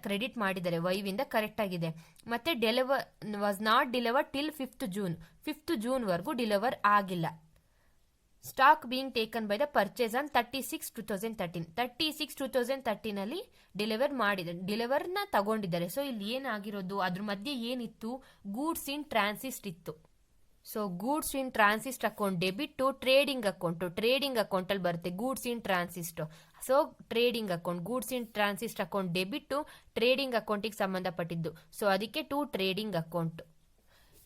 ಕ್ರೆಡಿಟ್ ಮಾಡಿದ್ದಾರೆ, ವೈವಿಂದ ಕರೆಕ್ಟ್ ಆಗಿದೆ. ಮತ್ತೆ deliver was not delivered till 5th June ವರ್ಗೂ ಡಿಲಿವರ್ ಆಗಿಲ್ಲ. Stock being taken by the purchase on 36/2013. 36/2013 ಅಲ್ಲಿ ಡಿಲಿವರ್ನ ತಗೊಂಡಿದ್ದಾರೆ. ಸೊ ಇಲ್ಲಿ ಏನಾಗಿರೋದು, ಅದ್ರ ಮಧ್ಯೆ ಏನಿತ್ತು, ಗೂಡ್ಸ್ ಇನ್ ಟ್ರಾನ್ಸಿಸ್ಟ್ ಇತ್ತು. So goods in transit account debit trading account ಅಲ್ಲಿ ಬರುತ್ತೆ goods in transit. So trading account, goods in transit account debit trading ಅಕೌಂಟಿಗೆ ಸಂಬಂಧಪಟ್ಟಿದ್ದು. ಸೊ ಅದಕ್ಕೆ to trading account.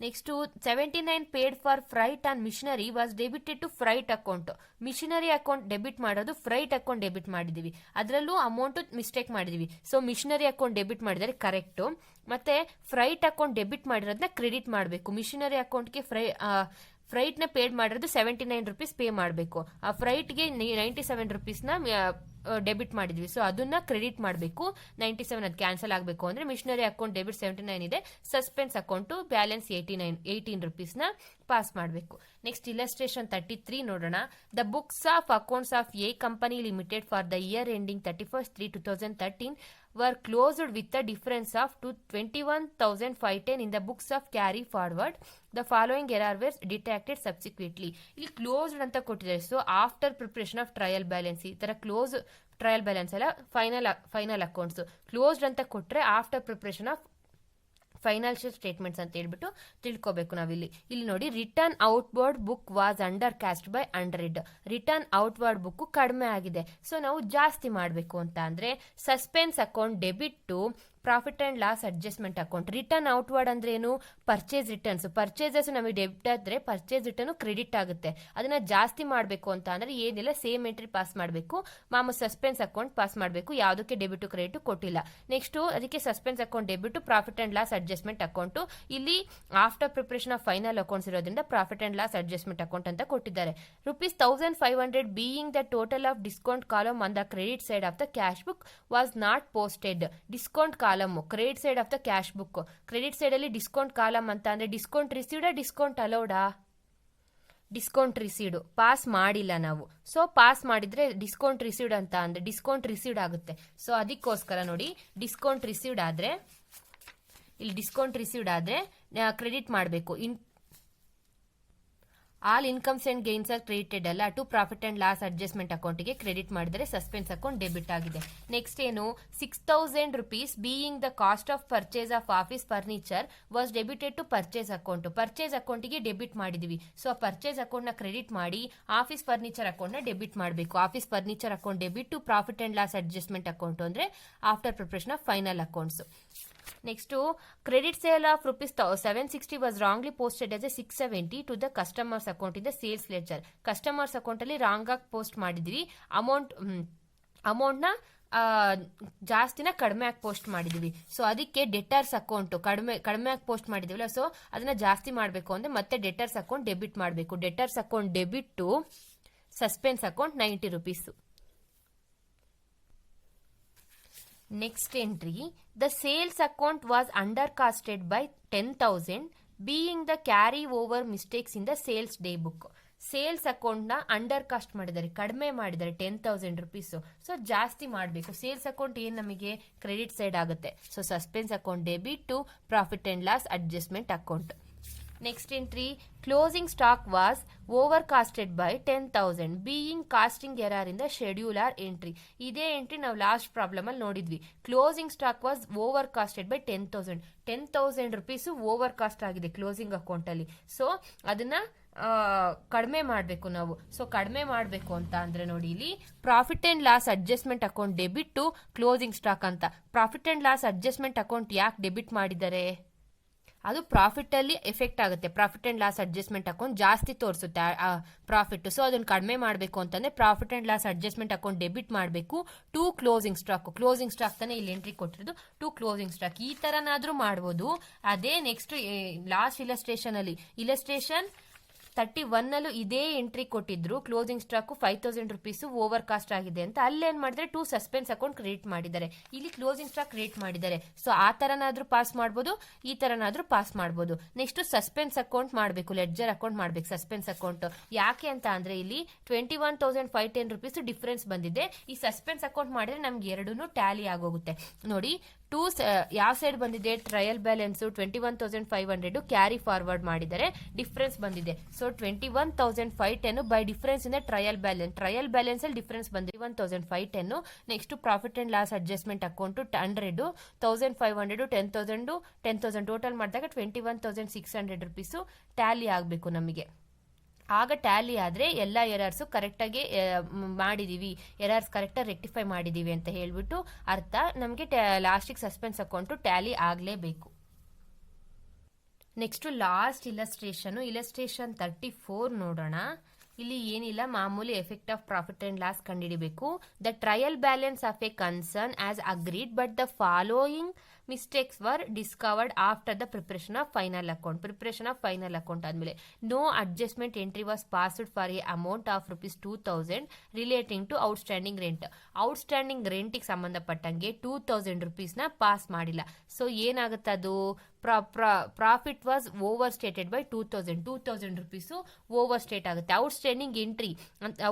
Next 79 paid for freight and machinery was debited to freight account. Machinery account debit ಮಾಡೋದು, freight account debit ಮಾಡಿದೀವಿ, ಅದರಲ್ಲೂ amount mistake ಮಾಡಿದೀವಿ. So machinery account debit ಮಾಡಿದರೆ correct, ಮತ್ತೆ freight account debit ಮಾಡಿರೋದನ್ನ credit ಮಾಡಬೇಕು. Missionary ಅಕೌಂಟ್ಗೆ ಫ್ರೈಟ್ನ paid ಮಾಡಿರೋದು 79 ರೂಪೀಸ್ ಪೇ ಮಾಡಬೇಕು. ಆ ಫ್ರೈಟ್ಗೆ 97 ರೂಪೀಸ್ನ ಡೆಬಿಟ್ ಮಾಡಿದ್ವಿ. ಸೊ ಅದನ್ನ ಕ್ರೆಡಿಟ್ ಮಾಡಬೇಕು. 97 ಅದು ಕ್ಯಾನ್ಸಲ್ ಆಗಬೇಕು ಅಂದ್ರೆ ಮಿಷನರಿ ಅಕೌಂಟ್ ಡೆಬಿಟ್ 79 ಇದೆ, ಸಸ್ಪೆನ್ಸ್ ಅಕೌಂಟ್ ಬ್ಯಾಲೆನ್ಸ್ 18 ರೂಪೀಸ್ನ ಪಾಸ್ ಮಾಡಬೇಕು. ನೆಕ್ಸ್ಟ್ ಇಲಸ್ಟ್ರೇಷನ್ 33 ನೋಡೋಣ. The books of accounts of A company limited for the year ending 31/3/2013 were closed with a difference of 21,510 in the books of carry forward. The following error were detected subsequently. ಇಲ್ಲಿ closed ಅಂತ ಕೊಟ್ಟಿದ್ದಾರೆ. So after preparation of trial balance, ಈ ತರ close trial balance ಅಲ್ಲ, final accounts closed ಅಂತ ಕೊಟ್ರೆ after preparation of financial statements ಅಂತ ಹೇಳ್ಬಿಟ್ಟು ತಿಳ್ಕೊಬೇಕು ನಾವಿಲ್ಲಿ. ಇಲ್ಲಿ ನೋಡಿ, return outward book was under cast by 100. Return outward book ಕಡಿಮೆ ಆಗಿದೆ. ಸೊ ನಾವು ಜಾಸ್ತಿ ಮಾಡಬೇಕು ಅಂತ ಅಂದ್ರೆ suspense account debit to profit and loss adjustment account. Return outward ಅಂದ್ರೆ ಏನು, ಪರ್ಚೇಸ್ ರಿಟರ್ನ್ಸ್. ಪರ್ಚೇಸಸ್ ನಮಗೆ ಡೆಬಿಟ್ ಆದ್ರೆ ಪರ್ಚೇಸ್ ರಿಟರ್ನ್ ಕ್ರೆಡಿಟ್ ಆಗುತ್ತೆ. ಅದನ್ನ ಜಾಸ್ತಿ ಮಾಡಬೇಕು ಅಂತ ಅಂದ್ರೆ ಏನಿಲ್ಲ, ಸೇಮ್ ಎಂಟ್ರಿ ಪಾಸ್ ಮಾಡಬೇಕು, ಮಾಮೂಲು ಸಸ್ಪೆನ್ಸ್ ಅಕೌಂಟ್ ಪಾಸ್ ಮಾಡಬೇಕು, ಯಾವುದಕ್ಕೆ ಡೆಬಿಟ್ ಕ್ರೆಡಿಟ್ ಕೊಟ್ಟಿಲ್ಲ. ನೆಕ್ಸ್ಟ್ ಅದಕ್ಕೆ suspense account debit profit and loss adjustment account. ಇಲ್ಲಿ after preparation of final accounts ಇರೋದ್ರಿಂದ profit and loss adjustment account ಅಂತ ಕೊಟ್ಟಿದ್ದಾರೆ. ₹1500 being the total of discount column on the credit side of the cash book was not posted. Discount column credit side of the cash book. Credit side ಅಲ್ಲಿ discount column ಅಂತ ಅಂದ್ರೆ discount ರಿಸೀವ್ಡಾ discount ಅಲೌಡಾ? Discount received pass ಮಾಡಿಲ್ಲ ನಾವು. So pass ಮಾಡಿದ್ರೆ discount received ಅಂತ ಅಂದ್ರೆ ಡಿಸ್ಕೌಂಟ್ ರಿಸೀವ್ಡ್ ಆಗುತ್ತೆ. ಸೊ ಅದಕ್ಕೋಸ್ಕರ ನೋಡಿ, ಡಿಸ್ಕೌಂಟ್ ರಿಸೀವ್ಡ್ ಆದ್ರೆ ಇಲ್ಲಿ ಡಿಸ್ಕೌಂಟ್ ರಿಸೀವ್ಡ್ ಆದ್ರೆ ಕ್ರೆಡಿಟ್ ಮಾಡಬೇಕು. All incomes and gains are credited ಅಲ್ಲ, to profit and loss adjustment ಅಕೌಂಟ್ಗೆ ಕ್ರೆಡಿಟ್ ಮಾಡಿದರೆ ಸಸ್ಪೆನ್ಸ್ ಅಕೌಂಟ್ ಡೆಬಿಟ್ ಆಗಿದೆ. ನೆಕ್ಸ್ಟ್ ಏನು, ₹6000 being the cost of purchase of office furniture was debited to purchase account. Purchase ಅಕೌಂಟ್ಗೆ debit ಮಾಡಿದೀವಿ. So purchase account ನ credit ಮಾಡಿ office furniture account ನ debit ಮಾಡಬೇಕು. Office furniture account debit to profit and loss adjustment account ಅಂದ್ರೆ after preparation of final accounts. Next, credit sale of ₹760 was wrongly posted as 670 to the customers account in the sales ledger. Customers account ಅಲ್ಲಿ wrong ಆಗಿ post ಮಾಡಿದ್ವಿ. Amount ನ ಜಾಸ್ತಿನ ಕಡಿಮೆ ಆಗಿ post ಮಾಡಿದೀವಿ. So ಅದಕ್ಕೆ ಡೆಟರ್ಸ್ ಅಕೌಂಟ್ ಕಡಿಮೆ ಆಗಿ ಪೋಸ್ಟ್ ಮಾಡಿದೀವಲ್ಲ, ಸೊ ಅದನ್ನ ಜಾಸ್ತಿ ಮಾಡಬೇಕು ಅಂದ್ರೆ ಮತ್ತೆ ಡೆಟರ್ಸ್ ಅಕೌಂಟ್ ಡೆಬಿಟ್ ಮಾಡಬೇಕು. Debtors account debit to suspense account ₹90. Next entry, the sales account was undercasted by 10,000 being the carry over mistakes in the sales day book. Sales account ನ under cost ಮಾಡಿದ್ದಾರೆ, ಕಡಿಮೆ ಮಾಡಿದ್ದಾರೆ ₹10,000. So ಜಾಸ್ತಿ ಮಾಡಬೇಕು. Sales account ಏನ್ ನಮಗೆ credit side ಆಗುತ್ತೆ. So suspense account debit to profit and loss adjustment account. Next entry, closing stock was over casted by 10,000 being casting error in the scheduler entry. ಇದೇ entry ನಾವು last problem ಅಲ್ಲಿ ನೋಡಿದ್ವಿ. Closing stock was over casted by 10,000. ₹10,000 over cost ಆಗಿದೆ closing account ಅಲ್ಲಿ. So ಅದನ್ನ ಕಡಿಮೆ ಮಾಡಬೇಕು ನಾವು. ಸೊ ಕಡಿಮೆ ಮಾಡಬೇಕು ಅಂತ ಅಂದ್ರೆ ನೋಡಿ, ಇಲ್ಲಿ profit and loss adjustment account debit to closing stock ಅಂತ. Profit and loss adjustment account ಯಾಕೆ ಡೆಬಿಟ್ ಮಾಡಿದ್ದಾರೆ? ಅದು ಪ್ರಾಫಿಟ್ ಅಲ್ಲಿ ಎಫೆಕ್ಟ್ ಆಗುತ್ತೆ. Profit and loss adjustment account ಜಾಸ್ತಿ ತೋರಿಸುತ್ತೆ ಪ್ರಾಫಿಟ್. ಸೊ ಅದನ್ನ ಕಡಿಮೆ ಮಾಡಬೇಕು ಅಂತಂದ್ರೆ profit and loss adjustment account debit ಮಾಡಬೇಕು ಟು ಕ್ಲೋಸಿಂಗ್ ಸ್ಟಾಕ್ ತಾನೇ ಇಲ್ಲಿ ಎಂಟ್ರಿ ಕೊಟ್ಟಿರೋದು, ಟು ಕ್ಲೋಸಿಂಗ್ ಸ್ಟಾಕ್. ಈ ತರನಾದ್ರೂ ಮಾಡ್ಬೋದು. ಅದೇ ನೆಕ್ಸ್ಟ್ ಲಾಸ್ಟ್ ಇಲಸ್ಟ್ರೇಷನ್ 31 ಅಲ್ಲೂ ಇದೇ ಎಂಟ್ರಿ ಕೊಟ್ಟಿದ್ರು, closing stock 5000 rupees over cost ಆಗಿದೆ ಅಂತ. ಅಲ್ಲೇನ್ ಮಾಡಿದ್ರೆ ಟು ಸಸ್ಪೆನ್ಸ್ ಅಕೌಂಟ್ ಕ್ರಿಯೇಟ್ ಮಾಡಿದ್ದಾರೆ, ಇಲ್ಲಿ ಕ್ಲೋಸಿಂಗ್ ಸ್ಟಾಕ್ ಕ್ರಿಯೇಟ್ ಮಾಡಿದ್ದಾರೆ. ಸೊ ಆ ತರನಾದ್ರೂ ಪಾಸ್ ಮಾಡ್ಬೋದು, ಈ ತರನಾದ್ರೂ ಪಾಸ್ ಮಾಡ್ಬೋದು. ನೆಕ್ಸ್ಟ್ ಸಸ್ಪೆನ್ಸ್ ಅಕೌಂಟ್ ಮಾಡಬೇಕು, ಲೆಡ್ಜರ್ ಅಕೌಂಟ್ ಮಾಡ್ಬೇಕು. ಸಸ್ಪೆನ್ಸ್ ಅಕೌಂಟ್ ಯಾಕೆ ಅಂತ ಅಂದ್ರೆ ಇಲ್ಲಿ 21,510 rupees ಡಿಫ್ರೆನ್ಸ್ ಬಂದಿದೆ. ಈ ಸಸ್ಪೆನ್ಸ್ ಅಕೌಂಟ್ ಮಾಡಿದ್ರೆ ನಮ್ಗೆ ಎರಡೂ ಟ್ಯಾಲಿ ಆಗೋಗುತ್ತೆ ನೋಡಿ. ಯಾವ ಸೈಡ್ ಬಂದಿದೆ ಟ್ರಯಲ್ ಬ್ಯಾಲೆನ್ಸ್ 21,500 ಕ್ಯಾರಿ ಫಾರ್ವರ್ಡ್ ಮಾಡಿದರೆ ಡಿಫ್ರೆನ್ಸ್ ಬಂದಿದೆ. ಸೊ 21,510 ಬೈ ಡಿಫ್ರೆನ್ಸ್ ಇಂದ ಟ್ರಯಲ್ ಬ್ಯಾಲೆನ್ಸ್ ಅಲ್ಲಿ ಡಿಫ್ರೆನ್ಸ್ ಬಂದಿದೆ 21,510. Next profit and loss adjustment account 100, 1,500, 10,000 total ಮಾಡಿದಾಗ 21,600 rupees ಟ್ಯಾಲಿ ಆಗಬೇಕು ನಮಗೆ. ಆಗ ಟ್ಯಾಲಿ ಆದ್ರೆ ಎಲ್ಲ ಎರರ್ಸ್ ಕರೆಕ್ಟಾಗಿ ಮಾಡಿದೀವಿ, ಎರರ್ಸ್ ಕರೆಕ್ಟಾಗಿ ರೆಕ್ಟಿಫೈ ಮಾಡಿದೀವಿ ಅಂತ ಹೇಳ್ಬಿಟ್ಟು ಅರ್ಥ. ನಮಗೆ ಲಾಸ್ಟಿಗೆ ಸಸ್ಪೆನ್ಸ್ ಅಕೌಂಟ್ ಟ್ಯಾಲಿ ಆಗಲೇಬೇಕು. ನೆಕ್ಸ್ಟ್ ಲಾಸ್ಟ್ ಇಲಸ್ಟ್ರೇಷನ್ 34 ನೋಡೋಣ. ಇಲ್ಲಿ ಏನಿಲ್ಲ, ಮಾಮೂಲಿ effect of profit and loss ಕಂಡುಹಿಡಿಬೇಕು. The trial balance of a concern as agreed but the following mistakes were discovered after the preparation of final account ಆದ್ಮೇಲೆ no adjustment entry was passed for a amount of ₹2,000 relating to outstanding ರೆಂಟಿಗೆ ಸಂಬಂಧಪಟ್ಟಂಗೆ 2,000 rupees pass ಮಾಡಿಲ್ಲ. So ಏನಾಗುತ್ತೆ, ಅದು profit was over stated by 2,000 rupees over state ಆಗುತ್ತೆ.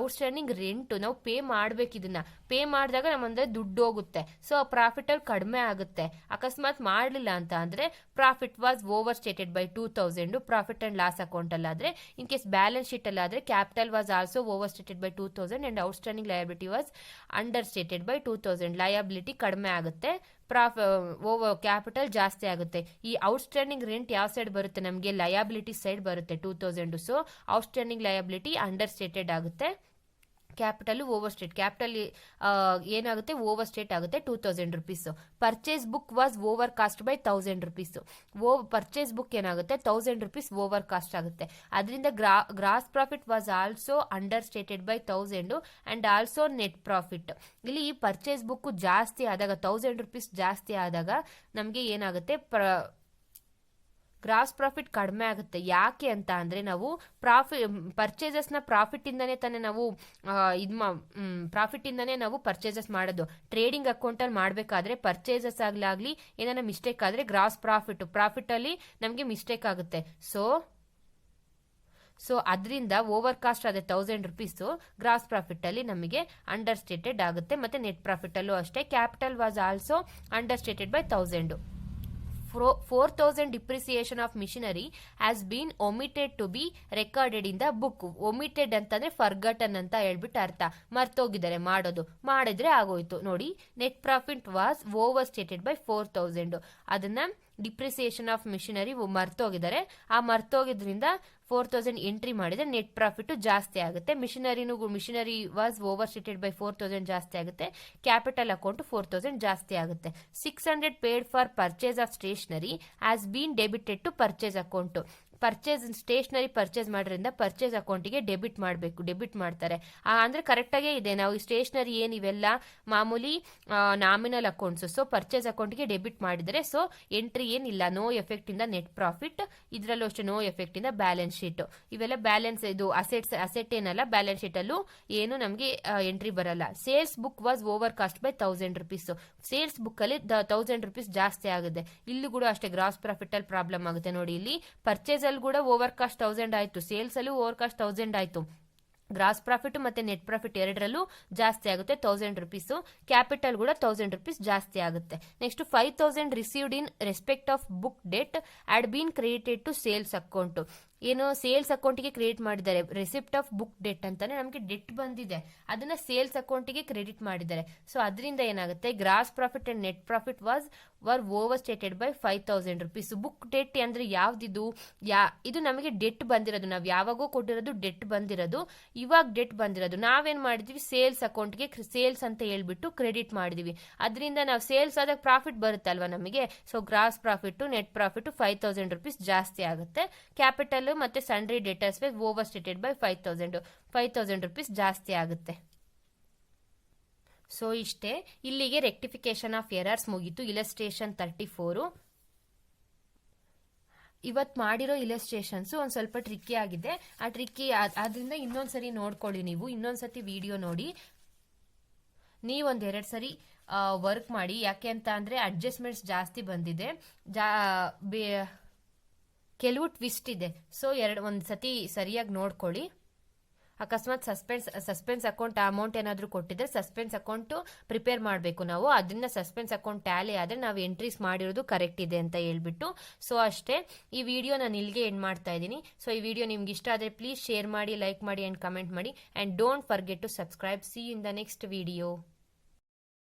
Outstanding rent ನಾವು pay ಮಾಡ್ಬೇಕು. ಇದನ್ನ ಪೇ ಮಾಡಿದಾಗ ನಮ್ಮಂದ್ರೆ ದುಡ್ಡು ಹೋಗುತ್ತೆ. ಸೊ ಪ್ರಾಫಿಟ್ ಅಲ್ಲಿ ಕಡಿಮೆ ಆಗುತ್ತೆ. ಅಕಸ್ಮಾತ್ ಮಾಡಲಿಲ್ಲ ಅಂತ ಅಂದ್ರೆ profit was over stated by 2,000 profit and loss account ಅಲ್ಲಾದ್ರೆ. ಇನ್ ಕೇಸ್ ಬ್ಯಾಲೆನ್ಸ್ ಶೀಟ್ ಅಲ್ಲಾದ್ರೆ capital was also over stated by 2,000 and outstanding liability was under stated by 2,000. Liability ಕಡಿಮೆ ಆಗುತ್ತೆ, ಕ್ಯಾಪಿಟಲ್ ಜಾಸ್ತಿ ಆಗುತ್ತೆ. ಈ ಔಟ್ಸ್ಟ್ಯಾಂಡಿಂಗ್ ರೆಂಟ್ ಯಾವ ಸೈಡ್ ಬರುತ್ತೆ, ನಮಗೆ ಲಯಬಿಲಿಟಿ ಸೈಡ್ ಬರುತ್ತೆ 2,000. So outstanding liability under stated ಆಗುತ್ತೆ, ಕ್ಯಾಪಿಟಲ್ ಓವರ್ ಸ್ಟೇಟ್. ಕ್ಯಾಪಿಟಲ್ ಏನಾಗುತ್ತೆ, ಓವರ್ ಸ್ಟೇಟ್ ಆಗುತ್ತೆ 2,000 rupees. Purchase book was over cast by 1,000 rupees. Purchase book ಏನಾಗುತ್ತೆ 1,000 rupees ಓವರ್ ಕಾಸ್ಟ್ ಆಗುತ್ತೆ. ಅದರಿಂದ gross profit was also under stated by 1,000 and also net profit. ಇಲ್ಲಿ purchase book ಜಾಸ್ತಿ ಆದಾಗ 1,000 rupees ಜಾಸ್ತಿ ಆದಾಗ ನಮಗೆ ಏನಾಗುತ್ತೆ, ಗ್ರಾಸ್ ಪ್ರಾಫಿಟ್ ಕಡಿಮೆ ಆಗುತ್ತೆ. ಯಾಕೆ ಅಂತ ಅಂದ್ರೆ ನಾವು ಪರ್ಚೇಸಸ್ ನ ಪ್ರಾಫಿಟ್ ಇಂದಾನೆ ತಾನೇ ನಾವು ಪ್ರಾಫಿಟ್ ಇಂದಾನೆ ನಾವು ಪರ್ಚೇಸಸ್ ಮಾಡೋದು. ಟ್ರೇಡಿಂಗ್ ಅಕೌಂಟ್ ಅಲ್ಲಿ ಮಾಡ್ಬೇಕಾದ್ರೆ ಪರ್ಚೇಸಸ್ ಆಗ್ಲಾಗ್ಲಿ ಏನಾರ ಮಿಸ್ಟೇಕ್ ಆದ್ರೆ ಗ್ರಾಸ್ ಪ್ರಾಫಿಟ್ ಅಲ್ಲಿ ನಮಗೆ ಮಿಸ್ಟೇಕ್ ಆಗುತ್ತೆ. ಸೊ ಅದರಿಂದ ಓವರ್ ಕಾಸ್ಟ್ ಆದ 1,000 rupees ಗ್ರಾಸ್ ಪ್ರಾಫಿಟ್ ಅಲ್ಲಿ ನಮಗೆ ಅಂಡರ್ ಸ್ಟೇಟೆಡ್ ಆಗುತ್ತೆ. ಮತ್ತೆ ನೆಟ್ ಪ್ರಾಫಿಟ್ ಅಲ್ಲೂ ಅಷ್ಟೇ. Capital was also under stated by 1,000. 4,000 depreciation of machinery has been omitted to be recorded in the book. Omitted ಅಂತಂದ್ರೆ ಫರ್ಗಟನ್ ಅಂತ ಹೇಳ್ಬಿಟ್ಟು ಅರ್ಥ. ಮರ್ತೋಗಿದ್ದಾರೆ, ಮಾಡಿದ್ರೆ ಆಗೋಯ್ತು ನೋಡಿ. Net profit was over stated by 4,000. ಅದನ್ನ ಡಿಪ್ರಿಸಿಯೇಷನ್ ಆಫ್ ಮಿಷನರಿ ಮರ್ತೋಗಿದ್ದಾರೆ. ಆ ಮರ್ತೋಗಿದ್ರಿಂದ 4,000 ಎಂಟ್ರಿ ಮಾಡಿದ್ರೆ ನೆಟ್ ಪ್ರಾಫಿಟ್ ಜಾಸ್ತಿ ಆಗುತ್ತೆ. Machinery was over stated by 4,000 ಜಾಸ್ತಿ ಆಗುತ್ತೆ. ಕ್ಯಾಪಿಟಲ್ ಅಕೌಂಟ್ 4,000 ಜಾಸ್ತಿ ಆಗುತ್ತೆ. 600 paid for purchase of stationery has been debited to purchase account. Stationery purchase ಮಾಡೋದ್ರಿಂದ ಪರ್ಚೇಸ್ ಅಕೌಂಟಿಗೆ ಡೆಬಿಟ್ ಮಾಡ್ತಾರೆ. ಅಂದ್ರೆ ಕರೆಕ್ಟಾಗೇ ಇದೆ. ನಾವು ಈ ಸ್ಟೇಷನರಿ ಏನಿವೆಲ್ಲ ಮಾಮೂಲಿ ನಾಮಿನಲ್ ಅಕೌಂಟ್ಸ್. ಸೊ ಪರ್ಚೇಸ್ ಅಕೌಂಟ್ಗೆ ಡೆಬಿಟ್ ಮಾಡಿದರೆ ಸೊ ಎಂಟ್ರಿ ಏನಿಲ್ಲ, ನೋ ಎಫೆಕ್ಟ್ ಇಂದ ನೆಟ್ ಪ್ರಾಫಿಟ್. ಇದರಲ್ಲೂ ಅಷ್ಟೇ ನೋ ಎಫೆಕ್ಟ್ ಇಂದ ಬ್ಯಾಲೆನ್ಸ್ ಶೀಟ್. ಇವೆಲ್ಲ ಬ್ಯಾಲೆನ್ಸ್ ಇದು ಅಸೆಟ್ ಏನಲ್ಲ, ಬ್ಯಾಲೆನ್ಸ್ ಶೀಟ್ ಅಲ್ಲೂ ಏನು ನಮಗೆ ಎಂಟ್ರಿ ಬರಲ್ಲ. Sales book was over cast by 1,000 rupees. Sales book ಅಲ್ಲಿ 1,000 rupees ಜಾಸ್ತಿ ಆಗುತ್ತೆ. ಇಲ್ಲೂ ಕೂಡ ಅಷ್ಟೇ ಗ್ರಾಸ್ ಪ್ರಾಫಿಟ್ ಅಲ್ಲಿ ಪ್ರಾಬ್ಲಮ್ ಆಗುತ್ತೆ ನೋಡಿ. ಇಲ್ಲಿ ಪರ್ಚೇಸ್ ಕೂಡ ಓವರ್ ಕಾಸ್ಟ್ 1,000 ಆಯ್ತು, ಸೇಲ್ಸ್ ಅಲ್ಲೂ ಓವರ್ ಕಾಸ್ಟ್ 1,000 ಆಯ್ತು. ಗ್ರಾಸ್ ಪ್ರಾಫಿಟ್ ಮತ್ತೆ ನೆಟ್ ಪ್ರಾಫಿಟ್ ಎರಡರಲ್ಲೂ ಜಾಸ್ತಿ ಆಗುತ್ತೆ 1,000 rupees. ಕ್ಯಾಪಿಟಲ್ ಕೂಡ 1,000 rupees ಜಾಸ್ತಿ ಆಗುತ್ತೆ. Next 5,000 received in respect of book debt had been credited to sales account. ಏನು ಸೇಲ್ಸ್ ಅಕೌಂಟಿಗೆ ಕ್ರೆಡಿಟ್ ಮಾಡಿದ್ದಾರೆ. ರೆಸಿಪ್ಟ್ ಆಫ್ ಬುಕ್ ಡೆಟ್ ಅಂತಾನೆ ನಮಗೆ ಡೆಟ್ ಬಂದಿದೆ, ಅದನ್ನ ಸೇಲ್ಸ್ ಅಕೌಂಟಿಗೆ ಕ್ರೆಡಿಟ್ ಮಾಡಿದ್ದಾರೆ. ಸೊ ಅದರಿಂದ ಏನಾಗುತ್ತೆ, gross profit and net profit were over stated by 5,000 rupees. Book debt ಅಂದ್ರೆ ಯಾವ್ದಿದು, ಇದು ನಮಗೆ ಡೆಟ್ ಬಂದಿರೋದು, ನಾವು ಯಾವಾಗೋ ಕೊಟ್ಟಿರೋದು ಡೆಟ್ ಬಂದಿರೋದು, ಇವಾಗ ಡೆಟ್ ಬಂದಿರೋದು. ನಾವೇನ್ ಮಾಡಿದ್ವಿ, ಸೇಲ್ಸ್ ಅಕೌಂಟ್ಗೆ ಸೇಲ್ಸ್ ಅಂತ ಹೇಳ್ಬಿಟ್ಟು ಕ್ರೆಡಿಟ್ ಮಾಡಿದ್ವಿ. ಅದರಿಂದ ನಾವು ಸೇಲ್ಸ್ ಆದಾಗ ಪ್ರಾಫಿಟ್ ಬರುತ್ತೆ ಅಲ್ವಾ ನಮಗೆ. So gross profit net profit 5,000 rupees ಜಾಸ್ತಿ ಆಗುತ್ತೆ. ಕ್ಯಾಪಿಟಲ್ ಮತ್ತೆ sundry debtors over stated by 5,000 rupees ಜಾಸ್ತಿ ಆಗುತ್ತೆ. ಸೊ ಇಷ್ಟೇ, ಇಲ್ಲಿಗೆ ರೆಕ್ಟಿಫಿಕೇಶನ್ ಆಫ್ ಎರರ್ಸ್ ಮುಗೀತು. ಇಲಸ್ಟ್ರೇಷನ್ 34 ಇವತ್ತು ಮಾಡಿರೋ ಇಲಸ್ಟ್ರೇಷನ್ಸ್ ಒಂದು ಸ್ವಲ್ಪ ಟ್ರಿಕ್ಕಿ ಆಗಿದೆ. ಆ ಟ್ರಿಕ್ಕಿ ಆದ್ರಿಂದ ಇನ್ನೊಂದ್ಸರಿ ನೋಡ್ಕೊಳ್ಳಿ, ನೀವು ಇನ್ನೊಂದ್ಸತಿ ವಿಡಿಯೋ ನೋಡಿ, ನೀವೊಂದ್ 2 ಸರಿ ವರ್ಕ್ ಮಾಡಿ. ಯಾಕೆ ಅಂತ ಅಂದ್ರೆ ಅಡ್ಜಸ್ಟ್ಮೆಂಟ್ಸ್ ಜಾಸ್ತಿ ಬಂದಿದೆ, ಕೆಲವು ಟ್ವಿಸ್ಟ್ ಇದೆ. ಸೊ ಒಂದು ಸತಿ ಸರಿಯಾಗಿ ನೋಡ್ಕೊಳ್ಳಿ. ಅಕಸ್ಮಾತ್ ಸಸ್ಪೆನ್ಸ್ ಅಕೌಂಟ್ ಅಮೌಂಟ್ ಏನಾದರೂ ಕೊಟ್ಟಿದ್ರೆ ಸಸ್ಪೆನ್ಸ್ ಅಕೌಂಟ್ ಪ್ರಿಪೇರ್ ಮಾಡಬೇಕು ನಾವು. ಅದನ್ನ ಸಸ್ಪೆನ್ಸ್ ಅಕೌಂಟ್ ಟ್ಯಾಲಿ ಆದರೆ ನಾವು ಎಂಟ್ರೀಸ್ ಮಾಡಿರೋದು ಕರೆಕ್ಟ್ ಇದೆ ಅಂತ ಹೇಳ್ಬಿಟ್ಟು. ಸೊ ಅಷ್ಟೇ, ಈ ವಿಡಿಯೋ ನಾನು ಇಲ್ಲಿಗೆ ಎಂಡ್ ಮಾಡ್ತಾ ಇದ್ದೀನಿ. ಸೊ ಈ ವಿಡಿಯೋ ನಿಮ್ಗೆ ಇಷ್ಟ ಆದರೆ ಪ್ಲೀಸ್ ಶೇರ್ ಮಾಡಿ, ಲೈಕ್ ಮಾಡಿ ಆ್ಯಂಡ್ ಕಮೆಂಟ್ ಮಾಡಿ. And don't forget to subscribe. See in the next video.